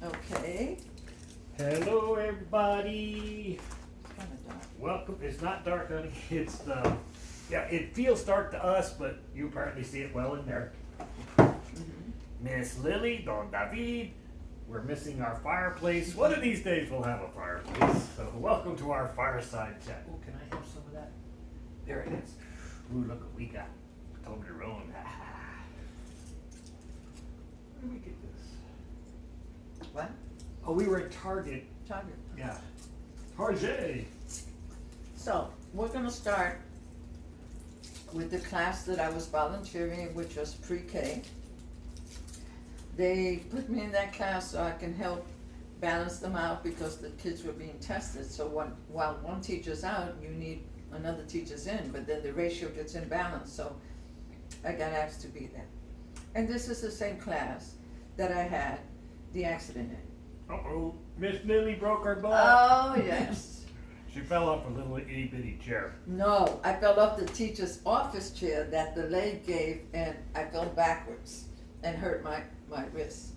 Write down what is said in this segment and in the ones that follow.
Okay. Hello, everybody. It's kind of dark. Welcome. It's not dark, honey. It's it feels dark to us, but you apparently see it well in there. Miss Lilly, DahVeed. We're missing our fireplace. One of these days we'll have a fireplace. So welcome to our fireside chat. Oh, can I have some of that? There it is. Ooh, look what we got. Toblerone. Where did we get this? What? Oh, we were at Target. Target. Yeah. Target. So, we're going to start with the class that I was volunteering in, which was pre-K. They put me in that class so I can help balance them out because the kids were being tested. So while one teacher's out, you need another teacher's in, but then the ratio gets imbalanced. So I got asked to be there. And this is the same class that I had the accident in. Uh-oh. Miss Lilly broke her butt. Oh, yes. She fell off a little itty bitty chair. No, I fell off the teacher's office chair that the leg gave, and I fell backwards and hurt my wrist.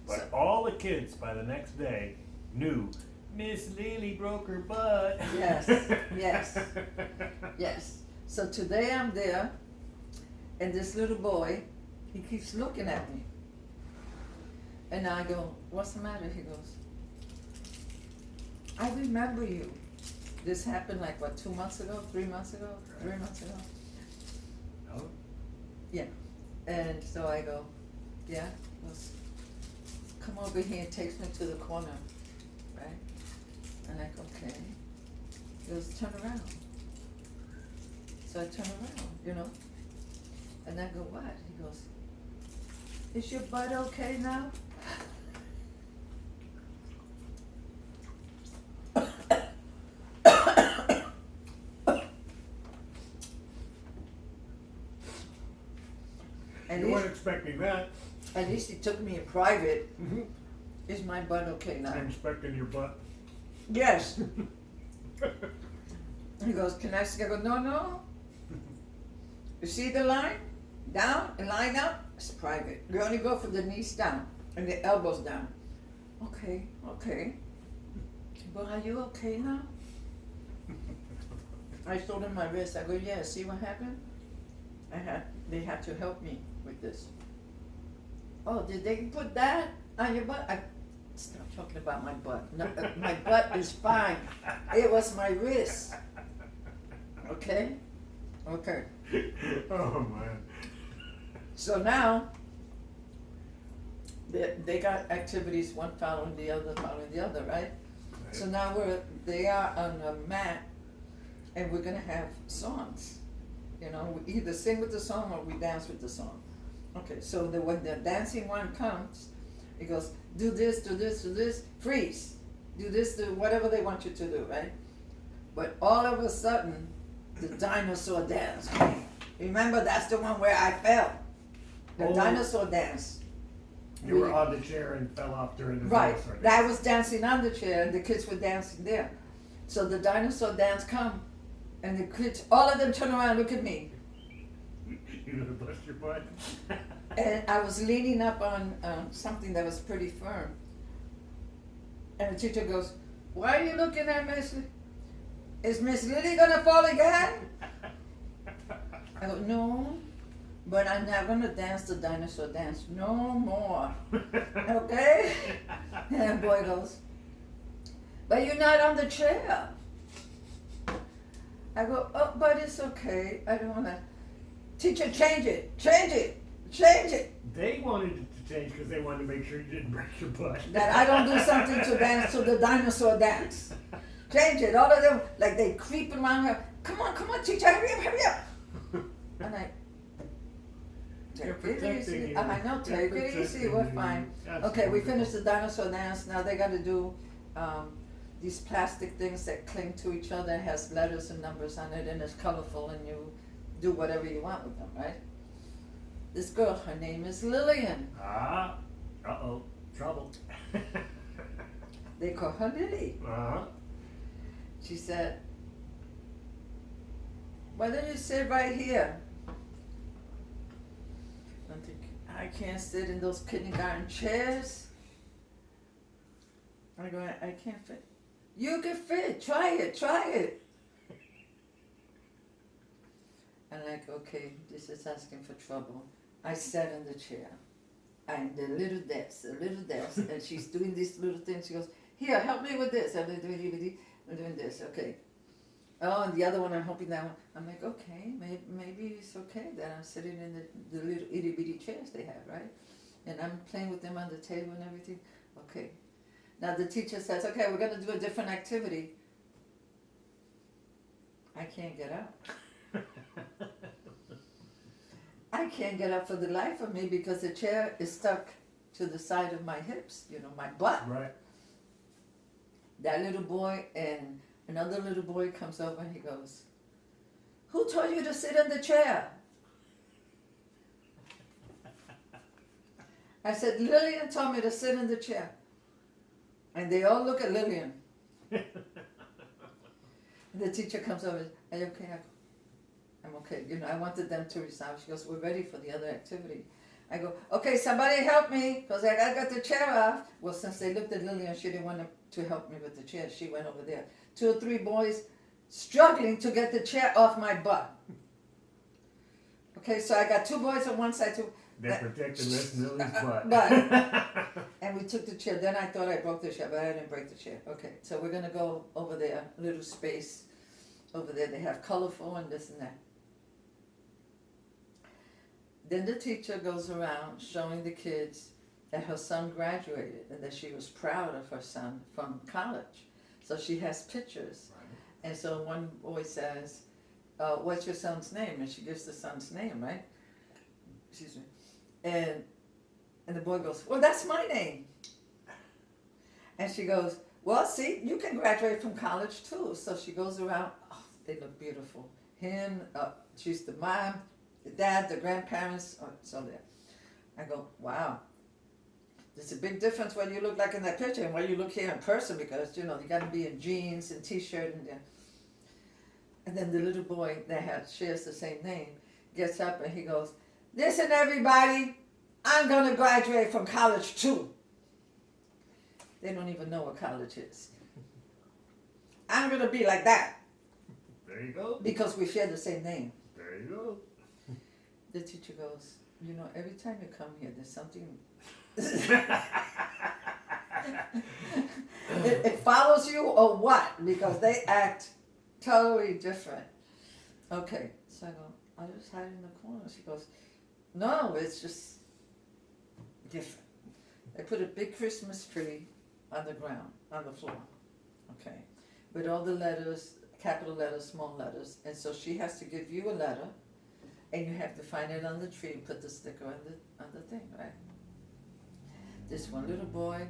But all the kids by the next day knew Miss Lilly broke her butt. Yes, yes, yes. So today I'm there, and this little boy, he keeps looking at me. And I go, what's the matter? He goes, I remember you. This happened like, what, 2 months ago, 3 months ago, 3 months ago? Oh, Yeah. And so I go, yeah, come over here, and takes me to the corner, right? And I go, okay. He goes, turn around. So I turn around, and I go, what? He goes, is your butt okay now? you weren't expecting that. At least he took me in private. Mm-hmm. Is my butt okay now? I'm expecting your butt. Yes. He goes, can I see? I go, no. You see the line? Down and line up? It's private. You only go from the knees down and the elbows down. Okay. But are you okay now? I showed him my wrist. I go, yeah, see what happened? They had to help me with this. Oh, did they put that on your butt? Stop talking about my butt. No, my butt is fine. It was my wrist. Okay? Okay. Oh, man. So now, they got activities, one following the other, right? So now they are on a mat, and we're gonna have songs. We either sing with the song or we dance with the song. Okay, so when the dancing one comes, it goes, do this, freeze. Do this, do whatever they want you to do, right? But all of a sudden, the dinosaur dance came. Remember, that's the one where I fell. The dinosaur dance. You were on the chair and fell off during the Right. dinosaur dance. I was dancing on the chair and the kids were dancing there. So the dinosaur dance come and the kids, all of them turn around and look at me. You gonna bust your butt? And I was leaning up on something that was pretty firm. And the teacher goes, why are you looking at Miss Lilly? Is Miss Lilly gonna fall again? I go, no, but I'm not gonna dance the dinosaur dance no more. Okay? And the boy goes, but you're not on the chair. I go, oh, but it's okay. I don't wanna. Teacher, change it. They wanted it to change because they wanted to make sure you didn't break your butt. That I don't do something to dance to the dinosaur dance. Change it. All of them, like they creep around her. Come on, teacher, hurry up. And I, They're take it protecting easy. you. I know, They're take it easy, protecting we're you. fine. That's Okay, we wonderful. finished the dinosaur dance. Now they gotta do these plastic things that cling to each other, has letters and numbers on it, and it's colorful, and you do whatever you want with them, right? This girl, her name is Lillian. Ah, uh-oh, trouble. They call her Lilly. Uh-huh. She said, why don't you sit right here? I'm thinking, I can't sit in those kindergarten chairs. I go, I can't fit. You can fit. Try it. I'm like, okay, this is asking for trouble. I sat in the chair. And the little desk, and she's doing this little thing. She goes, here, help me with this. I'm doing this, okay. Oh, and the other one, I'm helping that one. I'm like, okay, maybe it's okay that I'm sitting in the little itty bitty chairs they have, right? And I'm playing with them on the table and everything. Okay. Now the teacher says, okay, we're going to do a different activity. I can't get up. I can't get up for the life of me because the chair is stuck to the side of my hips, my butt. Right. That little boy and another little boy comes over and he goes, who told you to sit in the chair? I said, Lillian told me to sit in the chair. And they all look at Lillian. The teacher comes over, are you okay? I go, I'm okay. I wanted them to resolve. She goes, we're ready for the other activity. I go, okay, somebody help me, because I got the chair off. Well, since they looked at Lillian, she didn't want to help me with the chair. She went over there. 2 or 3 boys struggling to get the chair off my butt. Okay, so I got 2 boys on one side, They protected Miss Lily's butt. And we took the chair. Then I thought I broke the chair, but I didn't break the chair. Okay, so we're going to go over there, a little space over there. They have colorful and this and that. Then the teacher goes around showing the kids that her son graduated and that she was proud of her son from college. So she has pictures. Right. And so one boy says, what's your son's name? And she gives the son's name, right? Excuse me. And the boy goes, well, that's my name. And she goes, well, see, you can graduate from college too. So she goes around, oh, they look beautiful. Him, she's the mom, the dad, the grandparents, it's all there. I go, wow. There's a big difference what you look like in that picture and what you look here in person because, you got to be in jeans and t-shirt and then the little boy that shares the same name gets up and he goes, listen everybody, I'm going to graduate from college too. They don't even know what college is. I'm going to be like that. There you go. Because we share the same name. There you go. The teacher goes, every time you come here, there's something. it follows you or what? Because they act totally different. Okay, so I go, I'll just hide in the corner. She goes, no, it's just different. They put a big Christmas tree on the ground, on the floor, okay, with all the letters, capital letters, small letters, and so she has to give you a letter, and you have to find it on the tree and put the sticker on the thing, right? This one little boy,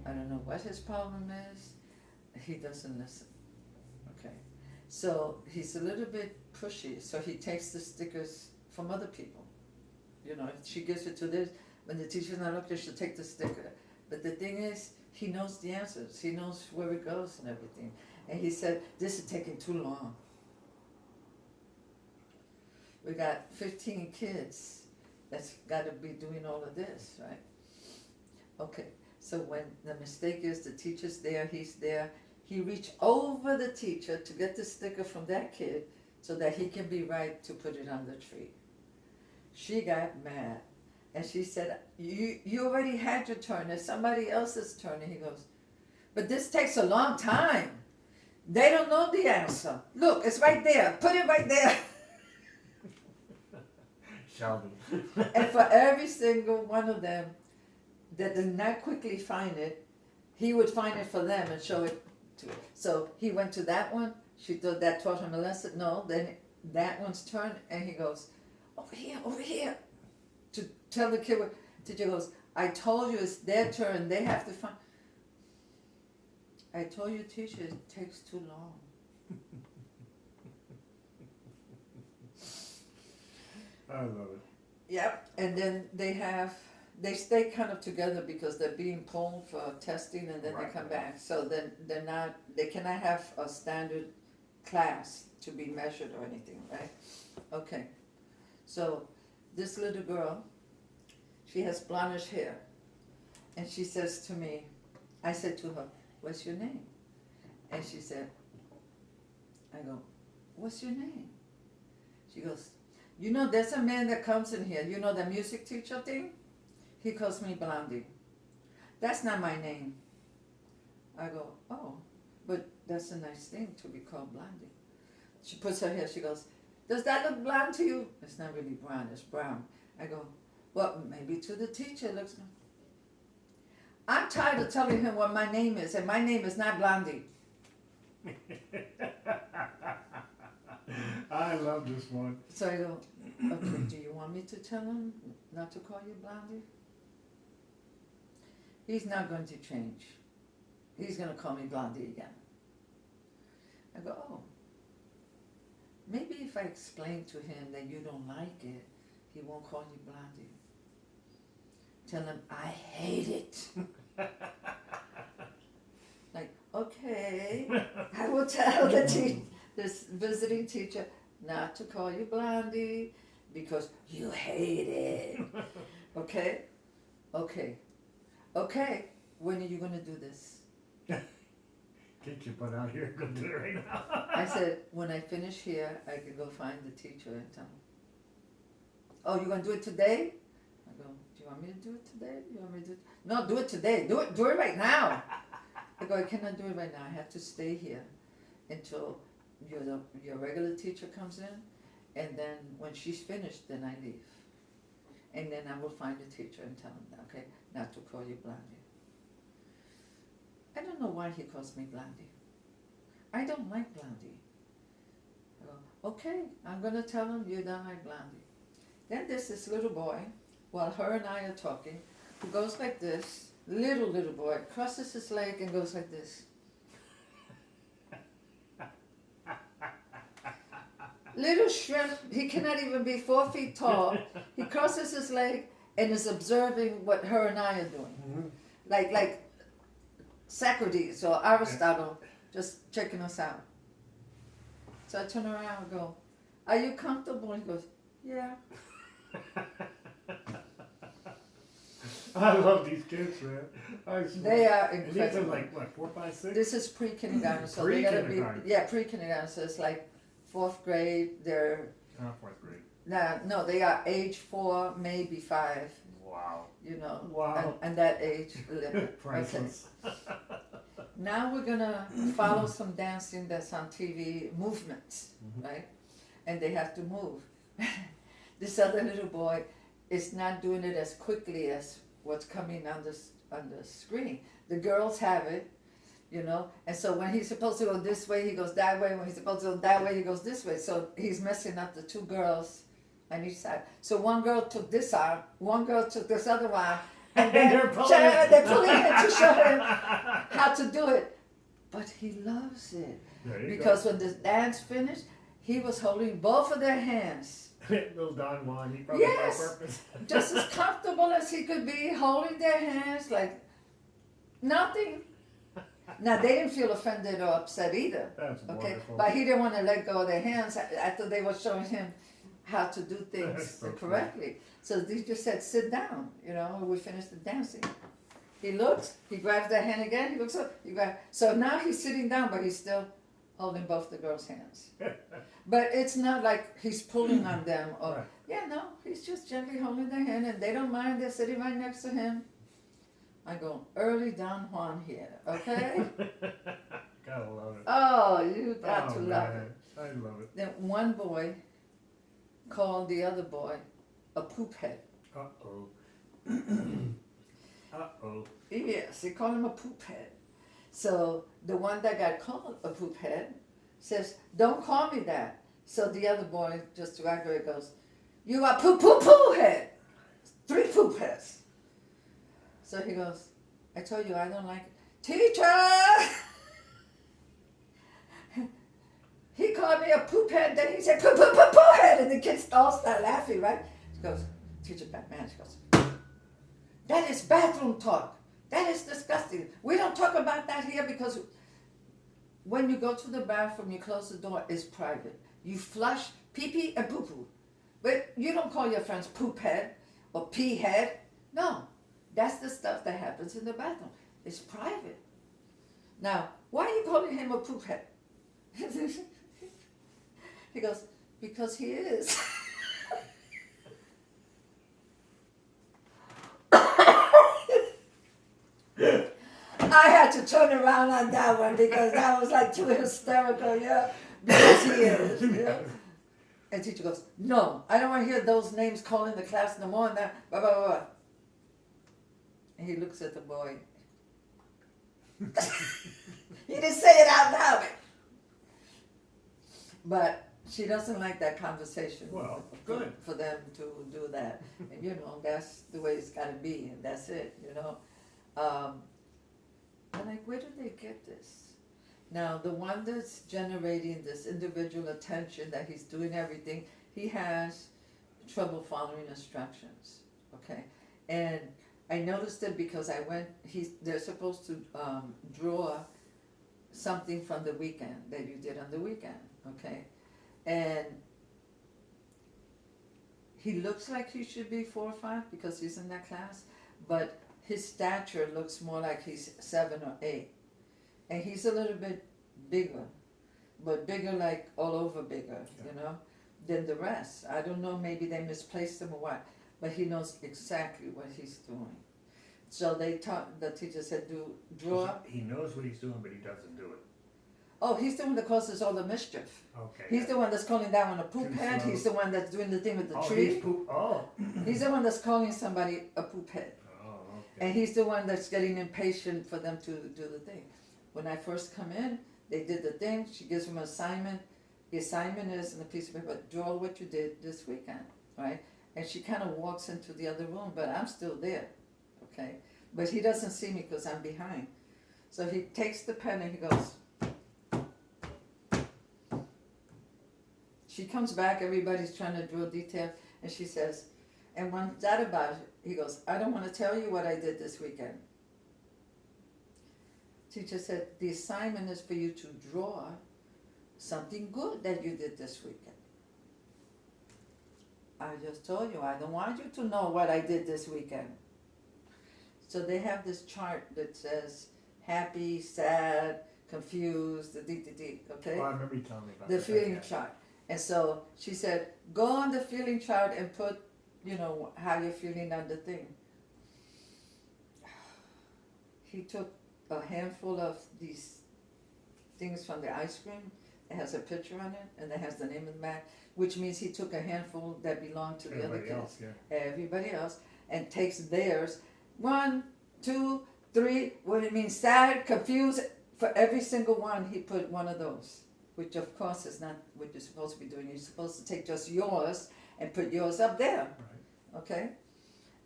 I don't know what his problem is, he doesn't listen, okay? So he's a little bit pushy, so he takes the stickers from other people. If she gives it to this, when the teacher's not looking, she'll take the sticker. But the thing is, he knows the answers. He knows where it goes and everything. And he said, this is taking too long. We got 15 kids that's got to be doing all of this, right? Okay, so when the mistake is the teacher's there, he's there, he reached over the teacher to get the sticker from that kid so that he can be right to put it on the tree. She got mad. And she said, you already had your turn. It's somebody else's turn. And he goes, but this takes a long time. They don't know the answer. Look, it's right there. Put it right there. Shelby. And for every single one of them that did not quickly find it, he would find it for them and show it to it. So he went to that one. She thought that taught him a lesson. No, then that one's turn. And he goes, over here. To tell the kid, teacher goes, I told you it's their turn, they have to find. I told you, teacher, it takes too long. I love it. Yep, and then they stay kind of together because they're being pulled for testing and then Right. they come back. So then they cannot have a standard class to be measured or anything, right? Okay, so this little girl, she has blondish hair. And she says to me, I said to her, what's your name? And she said, I go, what's your name? She goes, you know, there's a man that comes in here, you know, the music teacher thing? He calls me Blondie. That's not my name. I go, oh, but that's a nice thing to be called Blondie. She puts her hair, she goes, does that look blonde to you? It's not really brown, it's brown. I go, well, maybe to the teacher it looks blonde. I'm tired of telling him what my name is, and my name is not Blondie. I love this one. So I go, okay, do you want me to tell him not to call you Blondie? He's not going to change. He's going to call me Blondie again. I go, oh, maybe if I explain to him that you don't like it, he won't call you Blondie. Tell him, I hate it. Like, okay, I will tell this visiting teacher not to call you Blondie because you hate it. Okay? Okay. Okay, when are you going to do this? Get your butt out here, go do it right now. I said, when I finish here, I can go find the teacher and tell him. Oh, you're going to do it today? I go, do you want me to do it today? You want me to do it? No, do it today. Do it right now. I go, I cannot do it right now. I have to stay here until your regular teacher comes in, and then when she's finished, then I leave. And then I will find the teacher and tell him, okay, not to call you Blondie. I don't know why he calls me Blondie. I don't like Blondie. I go, okay, I'm going to tell him you don't like Blondie. Then there's this little boy, while her and I are talking, who goes like this, little boy, crosses his leg and goes like this. Little shrimp, he cannot even be 4 feet tall. He crosses his leg and is observing what her and I are doing. Mm-hmm. Like Socrates or Aristotle, just checking us out. So I turn around and go, are you comfortable? And he goes, yeah. I love these kids, man. They are incredible. These are like, what, 4, 5, 6? This is pre-kindergarten. So they gotta be, pre-kindergarten. So it's like 4th grade. They're not 4th grade. No, they are age 4, maybe 5. Wow. You know. Wow. And that age limit. Priceless. Okay. Now we're gonna follow some dancing that's on TV, movements, right? And they have to move. This other little boy is not doing it as quickly as what's coming on the screen. The girls have it, you know, and so when he's supposed to go this way, he goes that way. When he's supposed to go that way, he goes this way. So he's messing up the 2 girls on each side. So one girl took this arm, one girl took this other arm, and they're pulling it to show him how to do it. But he loves it. Because when the dance finished, he was holding both of their hands. Little Don Juan, he probably on purpose. Just as comfortable as he could be, holding their hands like nothing. Now they didn't feel offended or upset either. That's wonderful. But he didn't want to let go of their hands after they were showing him how to do things correctly. So they just said, sit down, you know, we finished the dancing. He looks, he grabs their hand again, he looks up, so now he's sitting down, but he's still holding both the girls' hands. But it's not like he's pulling on them or, he's just gently holding their hand and they don't mind, they're sitting right next to him. I go, early Don Juan here, okay? Gotta love it. Oh, you got to love it. I love it. Then one boy called the other boy a poop head. Uh-oh. Uh-oh. Yes, they call him a poop head. So the one that got called a poop head says, don't call me that. So the other boy, just to aggravate, goes, you are poo head. 3 poop heads. So he goes, I told you I don't like it. Teacher! He called me a poop head, then he said, poo head, and the kids all start laughing, right? She goes, teacher got mad, she goes, that is bathroom talk. That is disgusting. We don't talk about that here because when you go to the bathroom, you close the door, it's private. You flush pee-pee and poo-poo. But you don't call your friends poop head or pee head. No, that's the stuff that happens in the bathroom. It's private. Now, why are you calling him a poop head? He goes, because he is. I had to turn around on that one because that was like too hysterical, yeah. Because he is, yeah. And teacher goes, no, I don't want to hear those names calling the class no more. And that, blah, blah, blah, blah. And he looks at the boy. He didn't say it out loud. But she doesn't like that conversation. Well, good. For them to do that. And you know, that's the way it's got to be, and that's it, you know. I'm like, where do they get this? Now, the one that's generating this individual attention that he's doing everything, he has trouble following instructions, okay? And I noticed it because they're supposed to draw something from the weekend that you did on the weekend, okay? And he looks like he should be 4 or 5 because he's in that class, but his stature looks more like he's 7 or 8. And he's a little bit bigger, but bigger like all over bigger, you know, than the rest. I don't know, maybe they misplaced him or what, but he knows exactly what he's doing. So the teacher said, draw. He knows what he's doing, but he doesn't do it. Oh, he's the one that causes all the mischief. Okay. He's the one that's calling that one a poop Too head. slow. He's the one that's doing the thing with the tree. He's the one that's calling somebody a poop head. Oh, okay. And he's the one that's getting impatient for them to do the thing. When I first come in, they did the thing. She gives him an assignment. The assignment is in a piece of paper, draw what you did this weekend, right? And she kind of walks into the other room, but I'm still there, okay? But he doesn't see me because I'm behind. So he takes the pen and he goes. She comes back, everybody's trying to draw detail, and she says, and when's that about? He goes, I don't want to tell you what I did this weekend. Teacher said, the assignment is for you to draw something good that you did this weekend. I just told you, I don't want you to know what I did this weekend. So they have this chart that says happy, sad, confused, okay? Oh, I remember you telling me about The that. feeling chart. And so she said, go on the feeling chart and put, you know, how you're feeling on the thing. He took a handful of these things from the ice cream. It has a picture on it, and it has the name of the back, which means he took a handful that belonged to the other kids. Everybody else, and takes theirs. 1, 2, 3, what it means, sad, confused. For every single one, he put one of those, which of course is not what you're supposed to be doing. You're supposed to take just yours and put yours up there, Right. okay?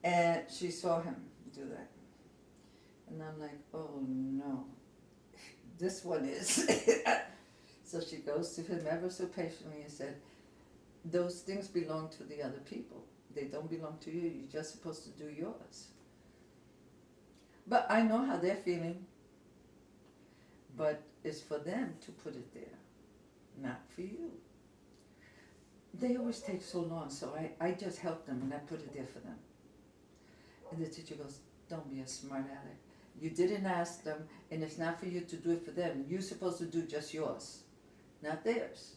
And she saw him do that. And I'm like, oh no, this one is. So she goes to him ever so patiently and said, those things belong to the other people. They don't belong to you. You're just supposed to do yours. But I know how they're feeling. But it's for them to put it there, not for you. They always take so long, so I just help them and I put it there for them. And the teacher goes, don't be a smart aleck. You didn't ask them, and it's not for you to do it for them. You're supposed to do just yours, not theirs.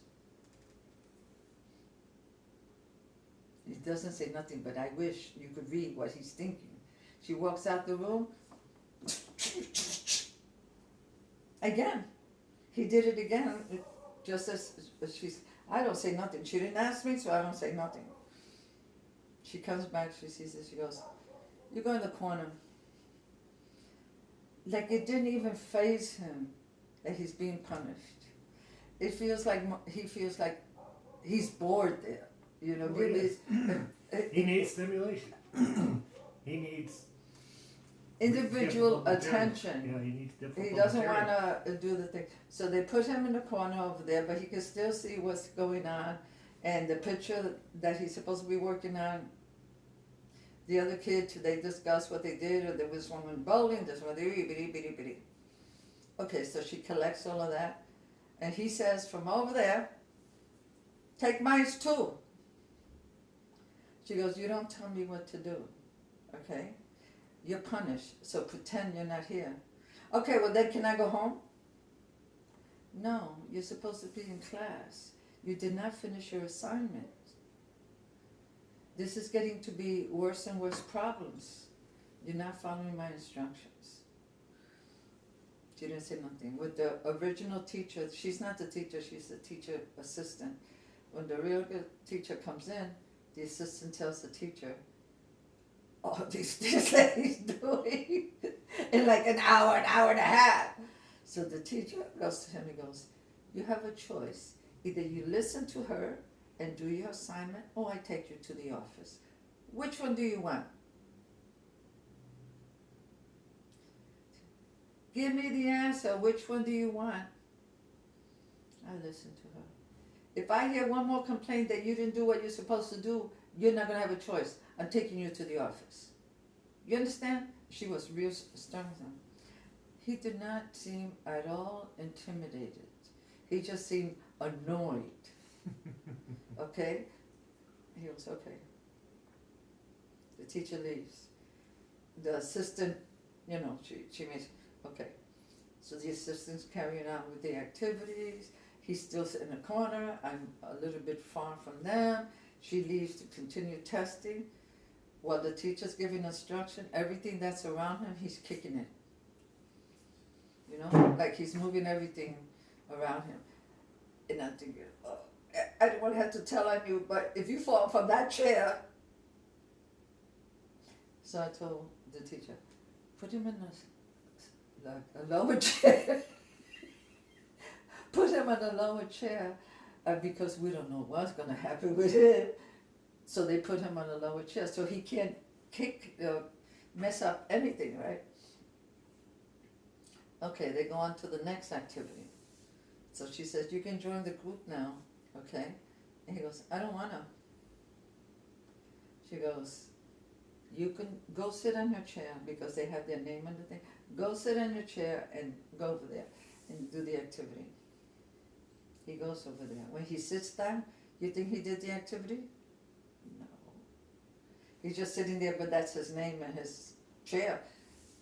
He doesn't say nothing, but I wish you could read what he's thinking. She walks out the room. Again. He did it again, just as she's, I don't say nothing. She didn't ask me, so I don't say nothing. She comes back, she sees this, she goes, you go in the corner. Like it didn't even faze him that he's being punished. It feels like, he feels like he's bored there. You know, really. He needs stimulation. He needs individual attention. Yeah, he needs difficult He doesn't material. want to do the thing. So they put him in the corner over there, but he can still see what's going on. And the picture that he's supposed to be working on, the other kid, they discuss what they did, or there was one went bowling, this one, bitty. Okay, so she collects all of that. And he says from over there, take mine too. She goes, you don't tell me what to do, okay? You're punished, so pretend you're not here. Okay, well then can I go home? No, you're supposed to be in class. You did not finish your assignment. This is getting to be worse and worse problems. You're not following my instructions. She didn't say nothing. With the original teacher, she's not the teacher, she's the teacher assistant. When the real good teacher comes in, the assistant tells the teacher, all these things that he's doing in like an hour and a half. So the teacher goes to him and goes, you have a choice. Either you listen to her and do your assignment, or I take you to the office. Which one do you want? Give me the answer. Which one do you want? I listen to her. If I hear one more complaint that you didn't do what you're supposed to do, you're not going to have a choice. I'm taking you to the office. You understand? She was real stern with him. He did not seem at all intimidated. He just seemed annoyed. Okay? He goes, okay. The teacher leaves. The assistant, she makes, okay. So the assistant's carrying on with the activities. He's still sitting in the corner. I'm a little bit far from them. She leaves to continue testing. While the teacher's giving instruction, everything that's around him, he's kicking it. Like he's moving everything around him. And I'm thinking, oh, I don't want to have to tell on you, but if you fall from that chair. So I told the teacher, put him in a lower chair. Put him in a lower chair because we don't know what's going to happen with him. So they put him on a lower chair so he can't mess up anything, right? Okay, they go on to the next activity. So she says, you can join the group now, okay? And he goes, I don't want to. She goes, you can go sit on your chair because they have their name on the thing. Go sit on your chair and go over there and do the activity. He goes over there. When he sits down, you think he did the activity? No. He's just sitting there, but that's his name and his chair.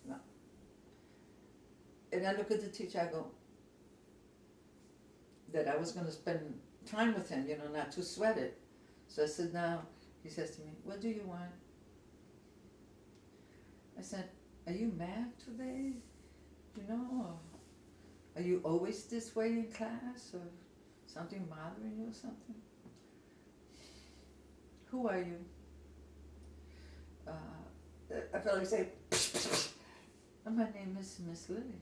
No. And I look at the teacher, I go, that I was going to spend time with him, not to sweat it. So I said, now, he says to me, what do you want? I said, are you mad today? Or are you always this way in class? Or something bothering you or something? Who are you? I felt like saying, my name is Miss Lilly.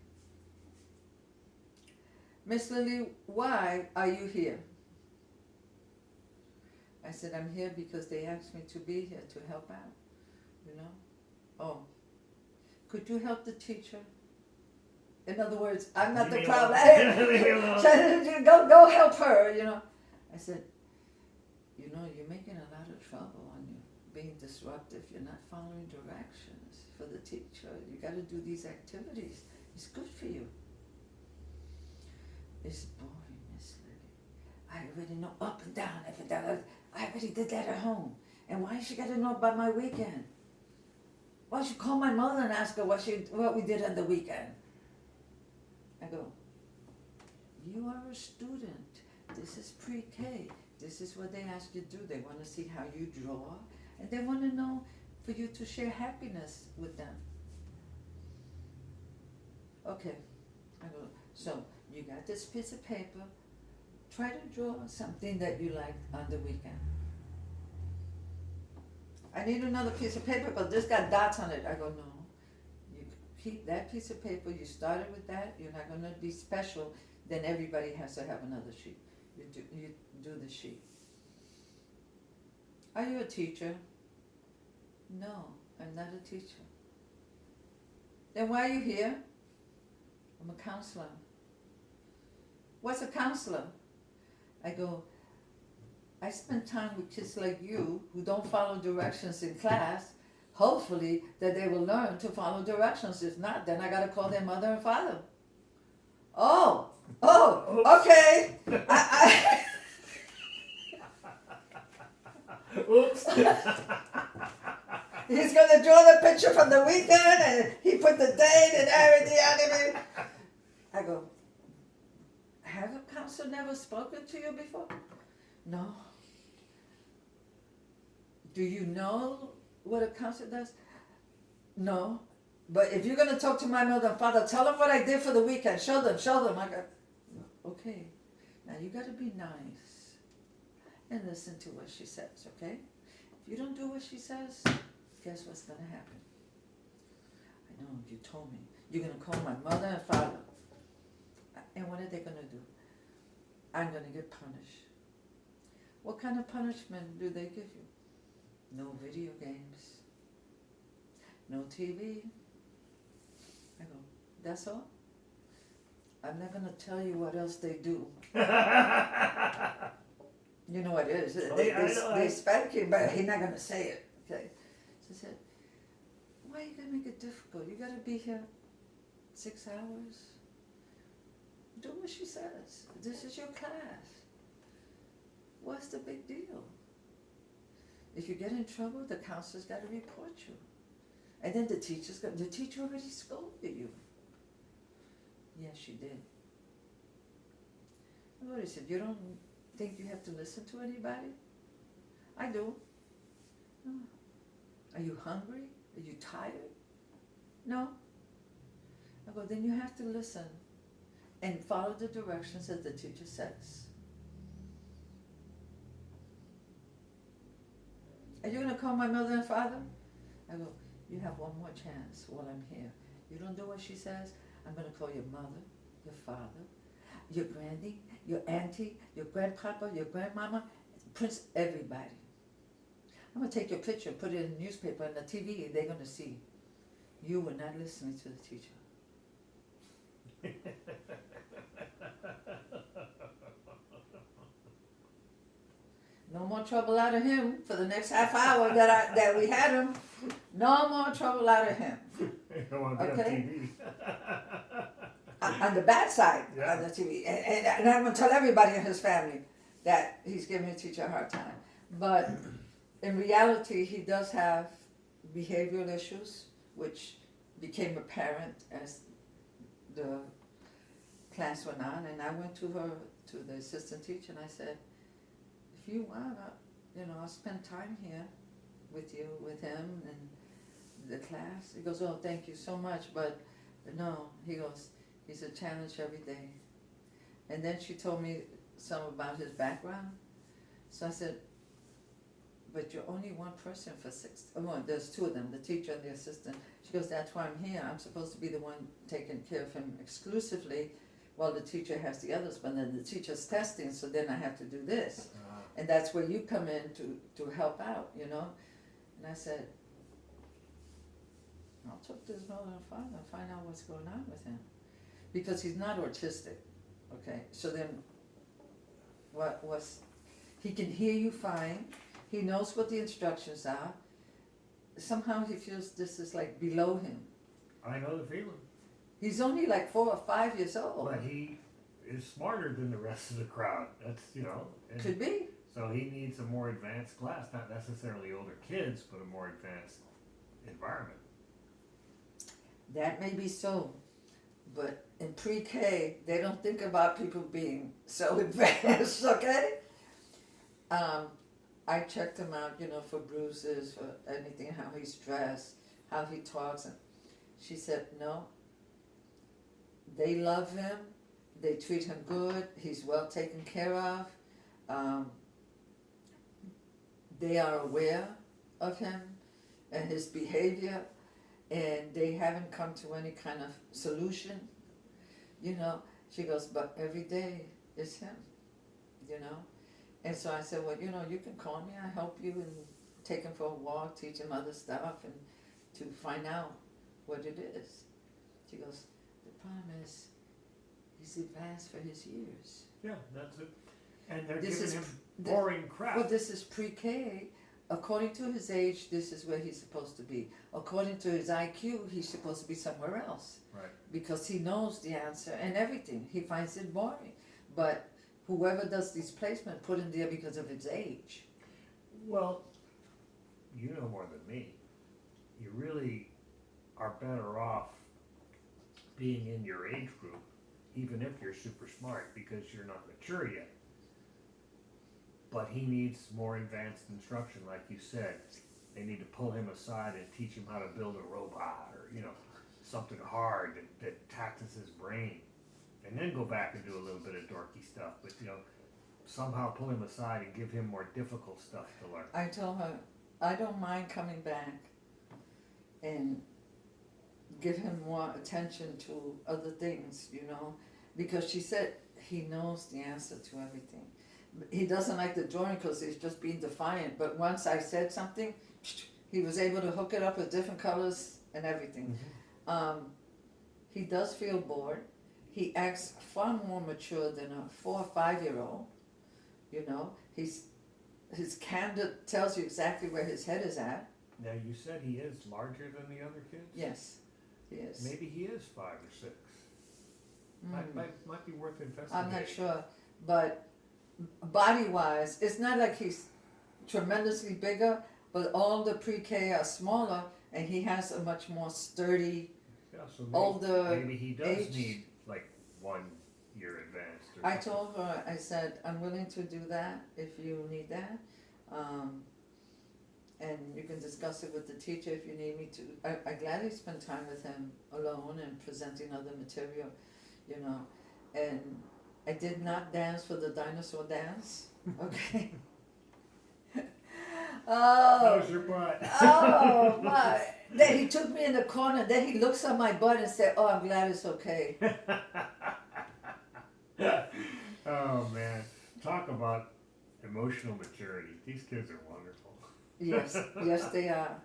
Miss Lilly, why are you here? I said, I'm here because they asked me to be here to help out, Oh, could you help the teacher? In other words, I'm not the problem. Go help her, I said, you're making a lot of trouble on you, being disruptive. You're not following directions for the teacher. You got to do these activities. It's good for you. It's boring, Miss Lilly. I already know up and down, up and down. I already did that at home. And why she got to know about my weekend? Why don't you call my mother and ask her what we did on the weekend? I go, you are a student. This is pre-K. This is what they ask you to do. They want to see how you draw. And they want to know for you to share happiness with them. Okay. I go, so you got this piece of paper. Try to draw something that you liked on the weekend. I need another piece of paper, but this got dots on it. I go, no. You keep that piece of paper. You started with that. You're not going to be special. Then everybody has to have another sheet. You do the sheet. Are you a teacher? No, I'm not a teacher. Then why are you here? I'm a counselor. What's a counselor? I go, I spend time with kids like you who don't follow directions in class. Hopefully that they will learn to follow directions. If not, then I got to call their mother and father. Oh, okay. Oops. He's going to draw the picture from the weekend and he put the date and everything on it. I go, have a counselor never spoken to you before? No. Do you know what a counselor does? No. But if you're gonna talk to my mother and father, tell them what I did for the weekend. Show them. I go, okay. Now you gotta be nice and listen to what she says, okay? If you don't do what she says, guess what's gonna happen? I know, you told me. You're gonna call my mother and father. And what are they gonna do? I'm gonna get punished. What kind of punishment do they give you? No video games. No TV. I go, that's all? I'm not gonna tell you what else they do. You know what it is. They spank you, but he's not gonna say it. Okay. So I said, why are you gonna make it difficult? You gotta be here 6 hours. Do what she says. This is your class. What's the big deal? If you get in trouble, the counselor's got to report you. And then the teacher already scolded you. Yes, she did. What is it? You don't think you have to listen to anybody? I do. No. Are you hungry? Are you tired? No. I go, then you have to listen and follow the directions that the teacher says. Are you going to call my mother and father? I go, you have one more chance while I'm here. You don't do what she says, I'm going to call your mother, your father, your granny, your auntie, your grandpapa, your grandmama, Prince, everybody. I'm going to take your picture and put it in the newspaper and the TV, and they're going to see you were not listening to the teacher. No more trouble out of him for the next half hour that we had him. No more trouble out of him. Okay? On the bad side of the TV. And I'm going to tell everybody in his family that he's giving the teacher a hard time. But in reality, he does have behavioral issues, which became apparent as the class went on. And I went to the assistant teacher, and I said, if you want, I'll spend time here with you, with him, and the class. He goes, oh, thank you so much, but no, he goes, he's a challenge every day. And then she told me some about his background. So I said, but you're only one person for there's two of them, the teacher and the assistant. She goes, that's why I'm here. I'm supposed to be the one taking care of him exclusively while the teacher has the others, but then the teacher's testing, so then I have to do this. And that's where you come in to help out, And I said, I'll talk to his mother and father and find out what's going on with him. Because he's not autistic, okay? So then, he can hear you fine. He knows what the instructions are. Somehow he feels this is like below him. I know the feeling. He's only like 4 or 5 years old. But he is smarter than the rest of the crowd. That's, Could be. So he needs a more advanced class, not necessarily older kids, but a more advanced environment. That may be so, but in pre-K, they don't think about people being so advanced, okay? I checked him out, for bruises, for anything, how he's dressed, how he talks, and she said, no, they love him, they treat him good, he's well taken care of. They are aware of him and his behavior, and they haven't come to any kind of solution. She goes, but every day is him, And so I said, well, you can call me, I'll help you and take him for a walk, teach him other stuff, and to find out what it is. She goes, the problem is, he's advanced for his years. Yeah, that's it. And they're giving him boring crap. Well, this is pre-K. According to his age, this is where he's supposed to be. According to his IQ, he's supposed to be somewhere else. Right. Because he knows the answer and everything. He finds it boring. But whoever does these placements put him there because of his age. Well, you know more than me. You really are better off being in your age group even if you're super smart, because you're not mature yet. But he needs more advanced instruction, like you said. They need to pull him aside and teach him how to build a robot, or, you know, something hard that taxes his brain. And then go back and do a little bit of dorky stuff, but, you know, somehow pull him aside and give him more difficult stuff to learn. I told her, I don't mind coming back and give him more attention to other things, you know, because she said he knows the answer to everything. He doesn't like the drawing because he's just being defiant, but once I said something, he was able to hook it up with different colors and everything. Mm-hmm. He does feel bored. He acts far more mature than a 4 or 5 year old. You know, his candor tells you exactly where his head is at. Now, you said he is larger than the other kids? Yes, he is. Maybe he is 5 or 6. Might be worth investigating. I'm not sure, but body-wise, it's not like he's tremendously bigger, but all the pre-K are smaller, and he has a much more sturdy, Yeah, so older maybe he does age. need like 1 year advanced. Or I something. told her, I said, I'm willing to do that if you need that. And you can discuss it with the teacher if you need me to. I gladly spend time with him alone and presenting other material, you know. And I did not dance for the dinosaur dance, okay? How Oh, was your butt? oh my. Then he took me in the corner, then he looks at my butt and said, oh, I'm glad it's okay. Oh man, talk about emotional maturity. These kids are wonderful. Yes, yes, they are.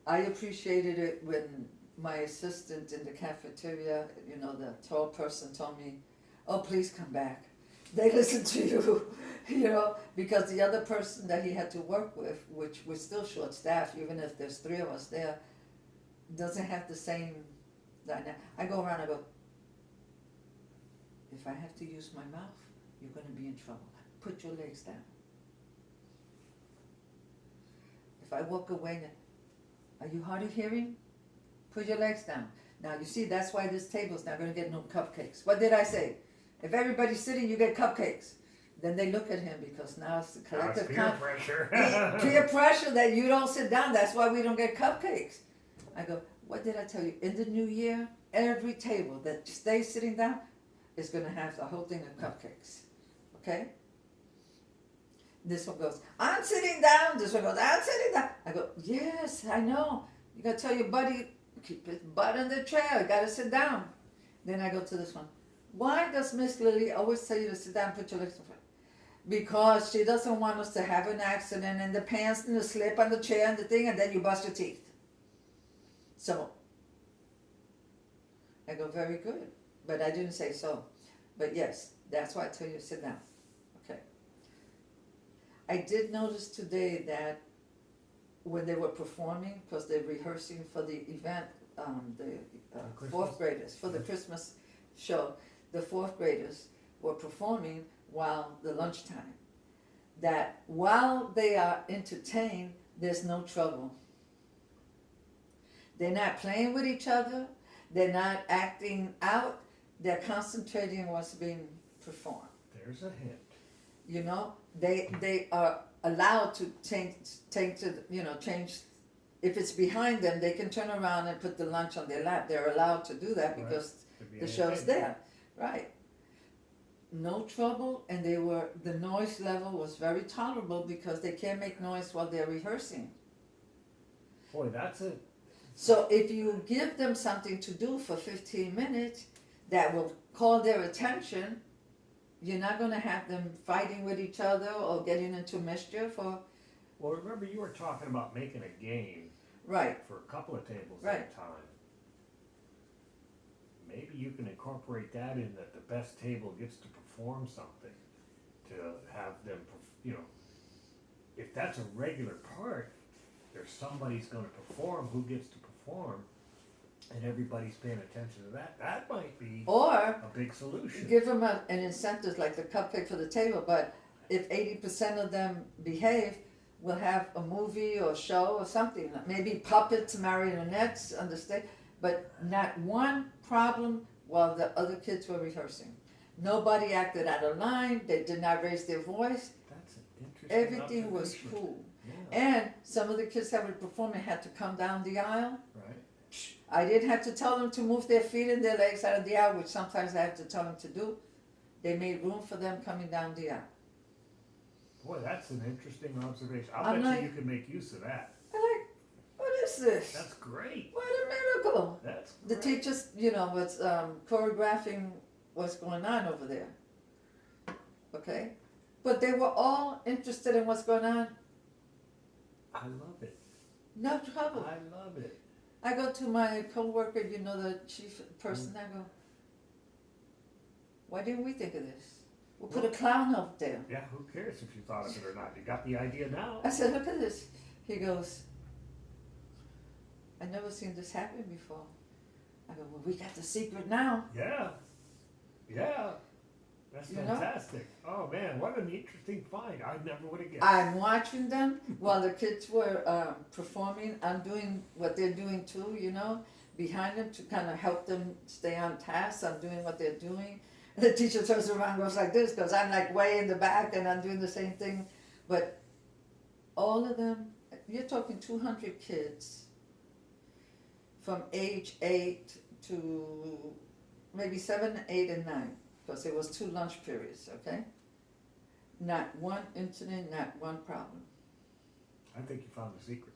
I appreciated it when my assistant in the cafeteria, you know, the tall person told me, oh, please come back. They listen to you, you know, because the other person that he had to work with, which was still short staffed, even if there's 3 of us there, doesn't have the same dynamic. I go around and go, if I have to use my mouth, you're gonna be in trouble. Put your legs down. If I walk away, are you hard of hearing? Put your legs down. Now you see, that's why this table's not gonna get no cupcakes. What did I say? If everybody's sitting, you get cupcakes. Then they look at him because now it's the Now it's collective peer pressure. peer pressure that you don't sit down. That's why we don't get cupcakes. I go, what did I tell you? In the new year, every table that stays sitting down is gonna have the whole thing of cupcakes. Okay? This one goes, I'm sitting down. This one goes, I'm sitting down. I go, yes, I know. You gotta tell your buddy, keep his butt in the chair. You gotta sit down. Then I go to this one. Why does Miss Lilly always tell you to sit down, put your legs in front? Because she doesn't want us to have an accident and the pants and the slip on the chair and the thing, and then you bust your teeth. So, I go, very good. But I didn't say so. But yes, that's why I tell you to sit down. Okay. I did notice today that when they were performing, because they're rehearsing for the event, the fourth graders, for the Christmas show, the fourth graders were performing while the lunchtime. That while they are entertained, there's no trouble. They're not playing with each other. They're not acting out. They're concentrating on what's being performed. There's a hint. You know, they are allowed to change. If it's behind them, they can turn around and put the lunch on their lap. They're allowed to do that because the show's there, right? No trouble, and the noise level was very tolerable because they can't make noise while they're rehearsing. Boy, that's it. So if you give them something to do for 15 minutes that will call their attention, you're not going to have them fighting with each other or getting into mischief or... Well, remember you were talking about making a game Right. for a couple of tables Right. at a time. Maybe you can incorporate that in that the best table gets to perform something, to have them, you know, if that's a regular part, there's somebody's going to perform who gets to perform, and everybody's paying attention to that. That might be Or a big solution. give them an incentive like the cupcake for the table, but if 80% of them behave, we'll have a movie or show or something, maybe puppets, marionettes on the stage, but not one problem while the other kids were rehearsing. Nobody acted out of line, they did not raise their voice, That's an interesting everything was observation. cool. Yeah, And some of the kids that were performing had to come down the aisle. right. I didn't have to tell them to move their feet and their legs out of the aisle, which sometimes I have to tell them to do. They made room for them coming down the aisle. Boy, that's an interesting observation. I'm I'll bet like- you could make use of that. I'm like, what is this? That's great. What a miracle! That's The great. teachers, was choreographing what's going on over there. Okay? But they were all interested in what's going on. I love it. No trouble. I love it. I go to my coworker, the chief person, I go, why didn't we think of this? We'll put a clown up there. Yeah, who cares if you thought of it or not? You got the idea now. I said, look at this. He goes, I never seen this happen before. I go, well, we got the secret now. Yeah. Yeah. That's You know? fantastic. Oh man, what an interesting find. I never would have guessed. I'm watching them while the kids were performing. I'm doing what they're doing too, behind them to kind of help them stay on task. I'm doing what they're doing. And the teacher turns around and goes like this because I'm like way in the back and I'm doing the same thing. But all of them, you're talking 200 kids from age 8 to maybe 7, 8, and 9. Because it was 2 lunch periods, okay? Not one incident, not one problem. I think you found the secret.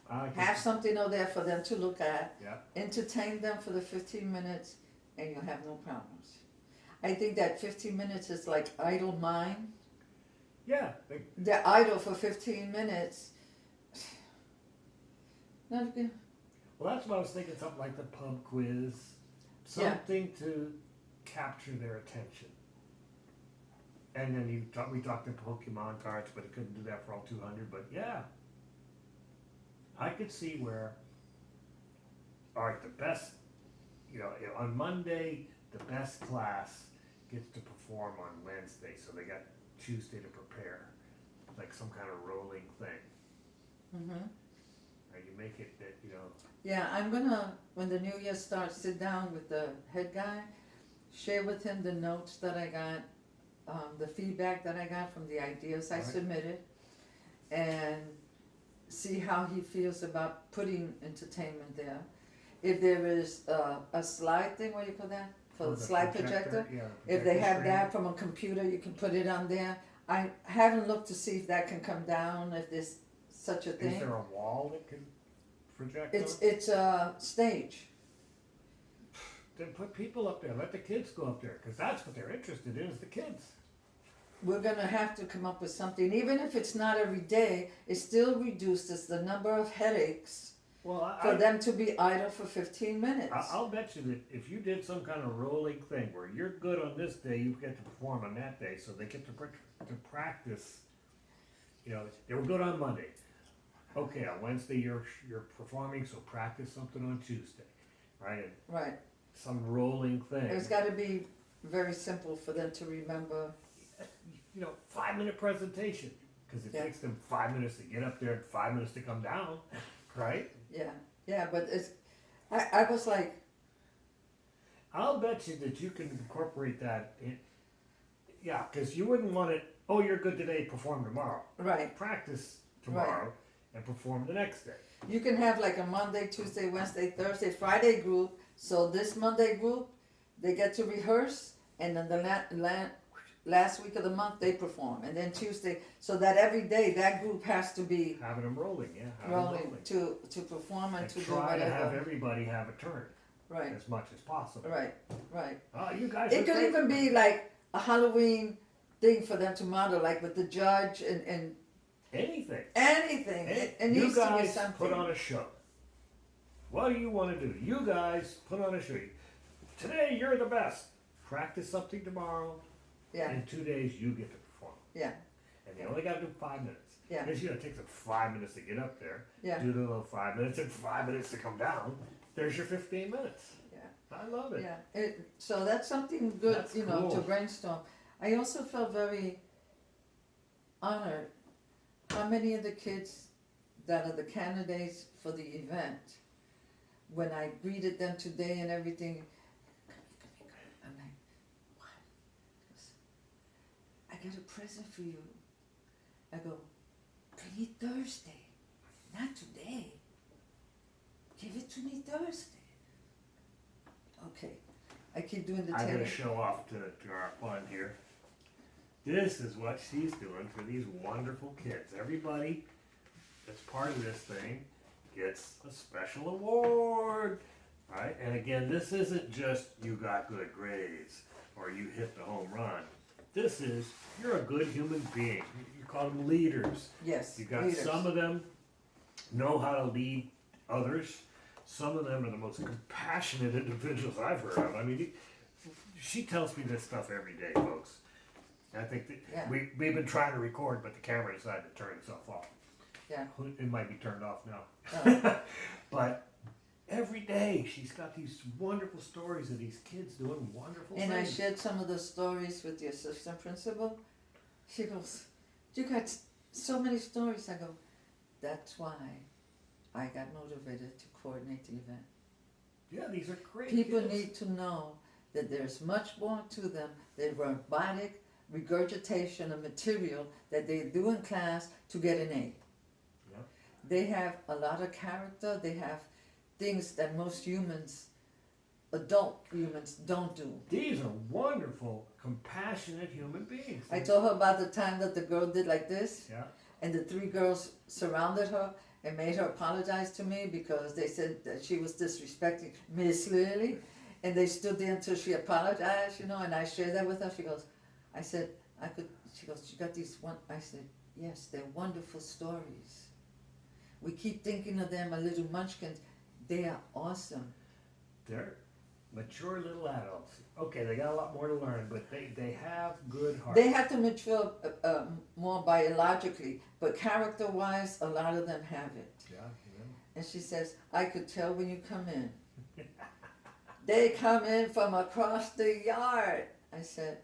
I think- Have something out there for them to look at, Yeah. entertain them for the 15 minutes, and you'll have no problems. I think that 15 minutes is like idle mind. Yeah. They're idle for 15 minutes. Not good. Well, that's what I was thinking. Something like the pub quiz. Yeah. Something to capture their attention. And then we talked to Pokemon cards, but it couldn't do that for all 200. But yeah, I could see where, all right, the best, on Monday, the best class gets to perform on Wednesday, so they got Tuesday to prepare, like some kind of rolling thing. Mm-hmm. Right? You make it that, Yeah, I'm gonna, when the new year starts, sit down with the head guy, share with him the notes that I got, the feedback that I got from the ideas I Right. submitted, and see how he feels about putting entertainment there. If there is a slide thing, what do you call that? For the slide projector? Yeah, If they have screen. that from a computer, you can put it on there. I haven't looked to see if that can come down, if there's such a Is thing. there a wall that can project It's a stage. Then put people up there. Let the kids go up there, because that's what they're interested in, is the kids. We're gonna have to come up with something, even if it's not every day, it still reduces the number of headaches Well, for them to be idle for 15 minutes. I'll bet you that if you did some kind of rolling thing where you're good on this day, you get to perform on that day, so they get to practice. They were good on Monday. Okay, on Wednesday you're performing, so practice something on Tuesday, right? And Right, some rolling thing. it's gotta be very simple for them to remember. 5-minute presentation, because it Yeah. takes them 5 minutes to get up there and 5 minutes to come down, right? Yeah, but I was like, I'll bet you that you can incorporate that in. Yeah, because you wouldn't want it, oh, you're good today, perform tomorrow. right, Practice tomorrow and perform the next day. you can have like a Monday, Tuesday, Wednesday, Thursday, Friday group, so this Monday group, they get to rehearse, and then the last week of the month, they perform, and then Tuesday, so that every day, that group has to be Having them rolling, yeah. Have 'em rolling to perform and And to do try to have whatever. everybody have a turn Right, as much as possible. right. Oh, you guys It are could great. even be like a Halloween thing for them to model, like with the judge and Anything. anything. It You needs to be guys something. put on a show. What do you want to do? You guys put on a show. Today you're the best. Practice something tomorrow. Yeah, In 2 days you get to perform. yeah, And you only got to do 5 minutes. Yeah. Because it takes them 5 minutes to get up there. yeah, Do the little 5 minutes and 5 minutes to come down. There's your 15 minutes. yeah. I love it. Yeah, so that's something good, That's to cool. brainstorm. I also felt very honored how many of the kids that are the candidates for the event, when I greeted them today and everything, got a present for you. I go, bring it Thursday, not today. Give it to me Thursday. Okay, I keep doing the I gotta table. show off to our fun here. This is what she's doing for these wonderful kids. Everybody that's part of this thing gets a special award, right? And again, this isn't just you got good grades or you hit the home run. This is, you're a good human being. You call them leaders. Yes, You got leaders. some of them know how to lead others. Some of them are the most compassionate individuals I've heard of. I mean, she tells me this stuff every day, folks. I think that Yeah. we've been trying to record, but the camera decided to turn itself off. Yeah. It might be turned off now. Oh. But every day she's got these wonderful stories of these kids doing wonderful And I things. shared some of the stories with the assistant principal. She goes, you got so many stories. I go, that's why I got motivated to coordinate the event. Yeah, these are great People kids. need to know that there's much more to them than robotic regurgitation of material that they do in class to get an A. Yeah. They have a lot of character, they have things that most humans, adult humans, don't do. These are wonderful, compassionate human beings. I told her about the time that the girl did like this, Yeah. and the three girls surrounded her and made her apologize to me because they said that she was disrespecting Miss Lilly, and they stood there until she apologized, and I shared that with her. She goes, she goes, you got these one, I said, yes, they're wonderful stories. We keep thinking of them as little munchkins. They are awesome. They're mature little adults. Okay, they got a lot more to learn, but they have good hearts. They have to mature more biologically, but character-wise, a lot of them have it. Yeah. And she says, I could tell when you come in. They come in from across the yard. I said,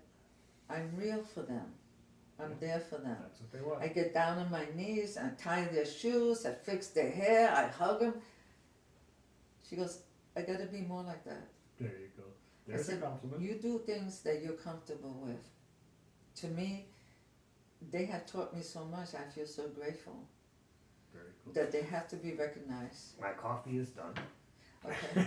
I'm real for them. I'm there for them. That's what they want. I get down on my knees, I tie their shoes, I fix their hair, I hug them. She goes, I gotta be more like that. There you go. I There's a said, compliment. you do things that you're comfortable with. To me, they have taught me so much, I feel so grateful Very cool. that they have to be recognized. My coffee is done. Okay.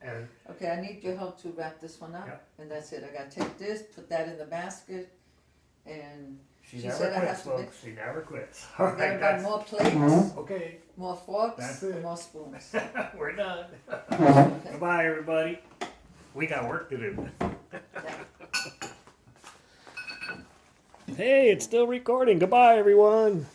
And Okay, I need your help to wrap this one up, Yep. and that's it. I gotta take this, put that in the basket, and she She never said I quits, have to folks. She never quits. All I right, gotta buy that's more plates, okay. more forks, That's it. and more spoons. We're done. Okay. Goodbye, everybody. We got work to do. Yeah. Hey, it's still recording. Goodbye, everyone.